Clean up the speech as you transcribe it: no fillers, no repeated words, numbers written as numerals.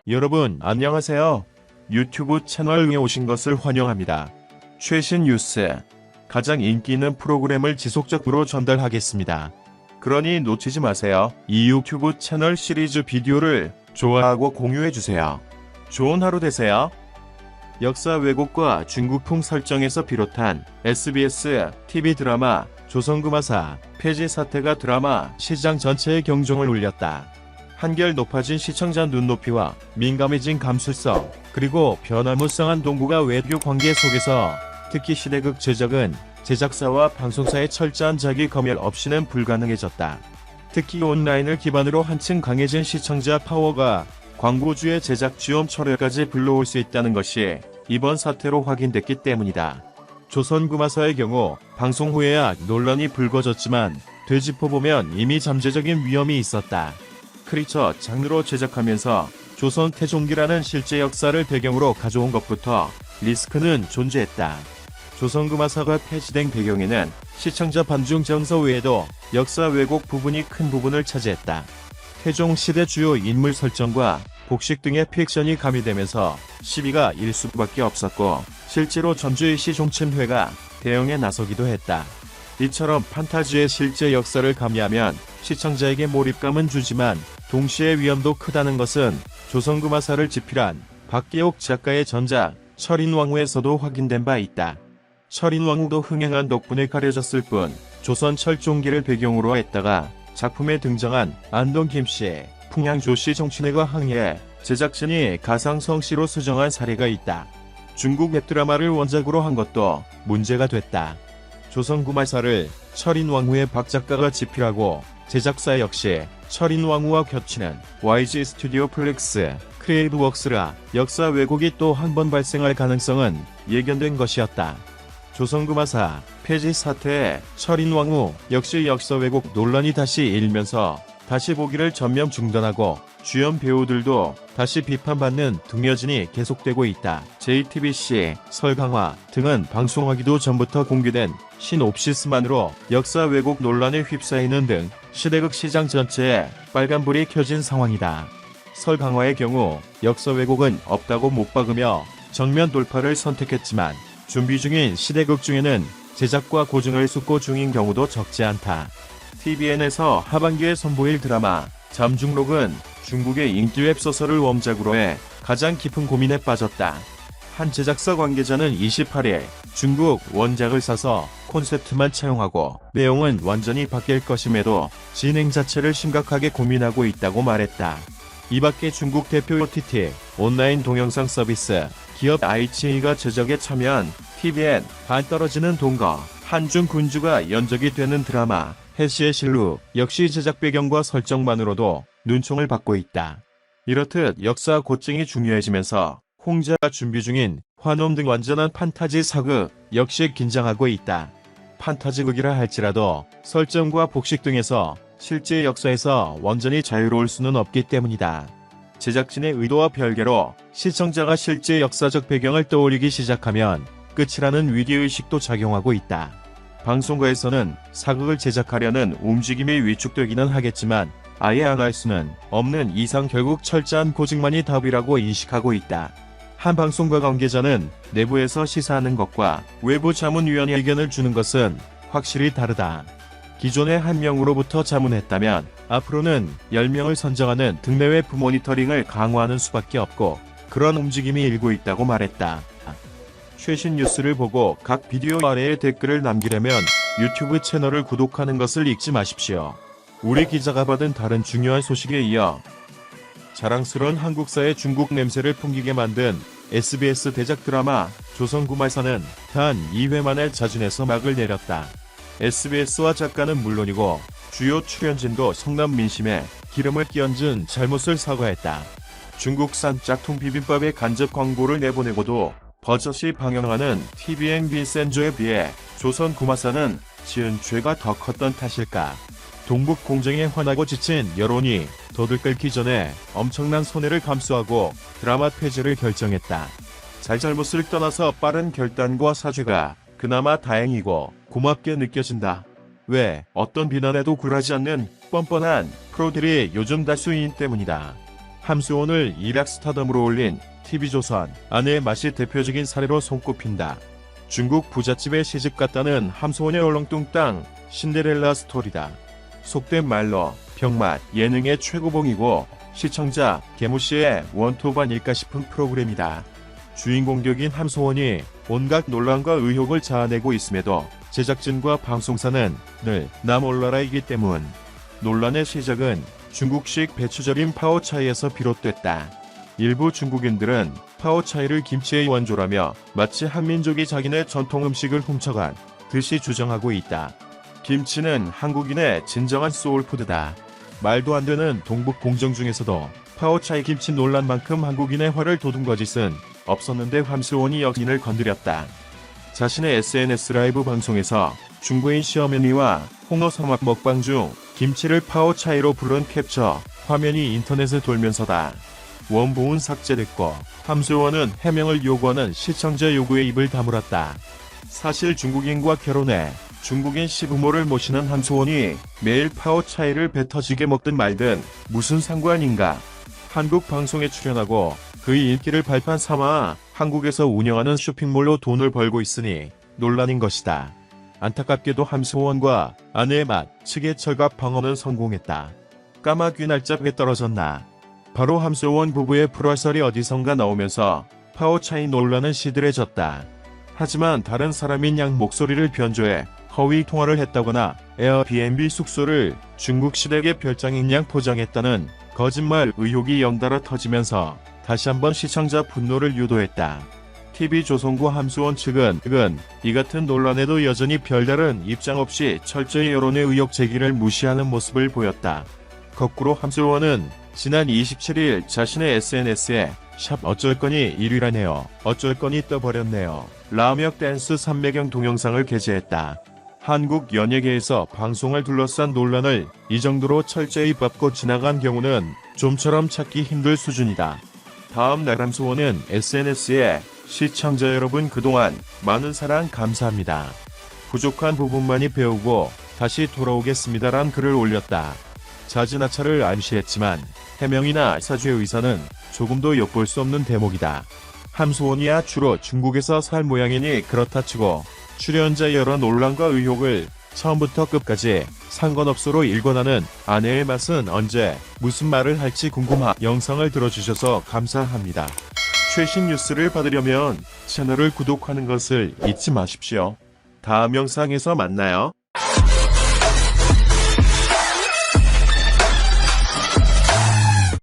여러분 안녕하세요. 유튜브 채널에 오신 것을 환영합니다. 최신 뉴스, 가장 인기 있는 프로그램을 지속적으로 전달하겠습니다. 그러니 놓치지 마세요. 이 유튜브 채널 시리즈 비디오를 좋아하고 공유해주세요. 좋은 하루 되세요. 역사 왜곡과 중국풍 설정에서 비롯한 SBS TV 드라마 조선구마사 폐지 사태가 드라마 시장 전체의 경종을 울렸다. 한결 높아진 시청자 눈높이와 민감해진 감수성, 그리고 변화무쌍한 동북아 외교 관계 속에서 특히 시대극 제작은 제작사와 방송사의 철저한 자기 검열 없이는 불가능해졌다. 특히 온라인을 기반으로 한층 강해진 시청자 파워가 광고주의 제작 지원 철회까지 불러올 수 있다는 것이 이번 사태로 확인됐기 때문이다. 조선구마사의 경우 방송 후에야 논란이 불거졌지만 되짚어보면 이미 잠재적인 위험이 있었다. 크리처 장르로 제작하면서 조선 태종기라는 실제 역사를 배경으로 가져온 것부터 리스크는 존재했다. 조선구마사가 폐지된 배경에는 시청자 반중 정서 외에도 역사 왜곡 부분이 큰 부분을 차지했다. 태종 시대 주요 인물 설정과 복식 등의 픽션이 가미되면서 시비가 일 수밖에 없었고, 실제로 전주의시 종친회가 대응에 나서기도 했다. 이처럼 판타지의 실제 역사를 가미하면 시청자에게 몰입감은 주지만 동시에 위험도 크다는 것은 조선구마사를 집필한 박계옥 작가의 전작 철인왕후에서도 확인된 바 있다. 철인왕후도 흥행한 덕분에 가려졌을 뿐 조선 철종기를 배경으로 했다가 작품에 등장한 안동 김씨, 풍양조씨 정친회가 항의해 제작진이 가상성씨로 수정한 사례가 있다. 중국 웹드라마를 원작으로 한 것도 문제가 됐다. 조선구마사를 철인왕후의 박 작가가 집필하고 제작사 역시 철인왕후와 겹치는 YG 스튜디오 플렉스 크리에이브웍스라 역사 왜곡이 또 한 번 발생할 가능성은 예견된 것이었다. 조선구마사 폐지 사태에 철인왕후 역시 역사 왜곡 논란이 다시 일면서 다시 보기를 전면 중단하고 주연 배우들도 다시 비판받는 등여진이 계속되고 있다. JTBC, 설강화 등은 방송하기도 전부터 공개된 시놉시스만으로 역사 왜곡 논란에 휩싸이는 등 시대극 시장 전체에 빨간불이 켜진 상황이다. 설강화의 경우 역사 왜곡은 없다고 못 박으며 정면 돌파를 선택했지만 준비 중인 시대극 중에는 제작과 고증을 숙고 중인 경우도 적지 않다. TVN에서 하반기에 선보일 드라마 잠중록은 중국의 인기 웹소설을 원작으로 해 가장 깊은 고민에 빠졌다. 한 제작사 관계자는 28일 중국 원작을 사서 콘셉트만 차용하고 내용은 완전히 바뀔 것임에도 진행 자체를 심각하게 고민하고 있다고 말했다. 이 밖에 중국 대표 OTT 온라인 동영상 서비스 기업 아이치이가 제작에 참여한 TVN 반 떨어지는 동거 한중 군주가 연적이 되는 드라마 해시의 실루 역시 제작 배경과 설정만으로도 눈총을 받고 있다. 이렇듯 역사 고증이 중요해지면서 홍자가 준비 중인 환홈 등 완전한 판타지 사극 역시 긴장하고 있다. 판타지극이라 할지라도 설정과 복식 등에서 실제 역사에서 완전히 자유로울 수는 없기 때문이다. 제작진의 의도와 별개로 시청자가 실제 역사적 배경을 떠올리기 시작하면 끝이라는 위기의식도 작용하고 있다. 방송가에서는 사극을 제작하려는 움직임이 위축되기는 하겠지만 아예 안 할 수는 없는 이상 결국 철저한 고증만이 답이라고 인식하고 있다. 한 방송가 관계자는 내부에서 시사하는 것과 외부 자문위원회 의견을 주는 것은 확실히 다르다. 기존에 한 명으로부터 자문했다면 앞으로는 10명을 선정하는 등내외 부모니터링을 강화하는 수밖에 없고 그런 움직임이 일고 있다고 말했다. 최신 뉴스를 보고 각 비디오 아래에 댓글을 남기려면 유튜브 채널을 구독하는 것을 잊지 마십시오. 우리 기자가 받은 다른 중요한 소식에 이어 자랑스러운 한국사의 중국 냄새를 풍기게 만든 SBS 대작 드라마 조선구마사는 단 2회 만에 자진해서 막을 내렸다. SBS와 작가는 물론이고 주요 출연진도 성남 민심에 기름을 끼얹은 잘못을 사과했다. 중국산 짝퉁 비빔밥의 간접 광고를 내보내고도 버젓이 방영하는 TVN 빈센조에 비해 조선구마사는 지은 죄가 더 컸던 탓일까. 동북 공정에 화나고 지친 여론이 더들 끓기 전에 엄청난 손해를 감수하고 드라마 폐지를 결정했다. 잘잘못을 떠나서 빠른 결단과 사죄가 그나마 다행이고 고맙게 느껴진다. 왜 어떤 비난에도 굴하지 않는 뻔뻔한 프로들이 요즘 다수이기 때문이다. 함수원을 일약 스타덤으로 올린 TV조선 아내의 맛이 대표적인 사례로 손꼽힌다. 중국 부잣집에 시집 갔다는 함수원의 얼렁뚱땅 신데렐라 스토리다. 속된 말로 병맛 예능의 최고봉이고 시청자 개무씨의 원톱 아닐까 싶은 프로그램이다. 주인공 격인 함수원이 온갖 논란과 의혹을 자아내고 있음에도 제작진과 방송사는 늘 나 몰라라이기 때문. 논란의 시작은 중국식 배추절임 파오차이에서 비롯됐다. 일부 중국인들은 파오차이를 김치의 원조라며 마치 한민족이 자기네 전통 음식을 훔쳐간 듯이 주장하고 있다. 김치는 한국인의 진정한 소울푸드다. 말도 안 되는 동북 공정 중에서도 파오차이 김치 논란만큼 한국인의 화를 돋운 거짓은 없었는데 함수원이 역인을 건드렸다. 자신의 SNS 라이브 방송에서 중국인 시어머니와 홍어 삼합 먹방 중 김치를 파오차이로 부른 캡처 화면이 인터넷에 돌면서다. 원본은 삭제됐고 함수원은 해명을 요구하는 시청자 요구에 입을 다물었다. 사실 중국인과 결혼해 중국인 시부모를 모시는 함수원이 매일 파오차이를 배 터지게 먹든 말든 무슨 상관인가. 한국 방송에 출연하고 그의 인기를 발판 삼아 한국에서 운영하는 쇼핑몰로 돈을 벌고 있으니 논란인 것이다. 안타깝게도 함수원과 아내의 맛, 측의 철갑 방어는 성공했다. 까마귀 날짜에 떨어졌나. 바로 함수원 부부의 불화설이 어디선가 나오면서 파오차이 논란은 시들해졌다. 하지만 다른 사람인 양 목소리를 변조해 허위 통화를 했다거나 에어비앤비 숙소를 중국 시댁의 별장인 양 포장했다는 거짓말 의혹이 연달아 터지면서 다시 한번 시청자 분노를 유도했다. TV조선과 함수원 측은 이 같은 논란에도 여전히 별다른 입장 없이 철저히 여론의 의혹 제기를 무시하는 모습을 보였다. 거꾸로 함수원은 지난 27일 자신의 SNS에 샵 어쩔거니 1위라네요. 어쩔거니 떠버렸네요. 라며 댄스 3배경 동영상을 게재했다. 한국 연예계에서 방송을 둘러싼 논란을 이 정도로 철저히 밟고 지나간 경우는 좀처럼 찾기 힘들 수준이다. 다음 날 함수원은 SNS에 시청자 여러분 그동안 많은 사랑 감사합니다. 부족한 부분만이 배우고 다시 돌아오겠습니다란 글을 올렸다. 자진하차를 암시했지만 해명이나 사죄의 의사는 조금도 엿볼 수 없는 대목이다. 함수원이야 주로 중국에서 살 모양이니 그렇다 치고 출연자 여러 논란과 의혹을 처음부터 끝까지 상관없어로 일관하는 아내의 맛은 언제 무슨 말을 할지 궁금한 영상을 들어주셔서 감사합니다. 최신 뉴스를 받으려면 채널을 구독하는 것을 잊지 마십시오. 다음 영상에서 만나요.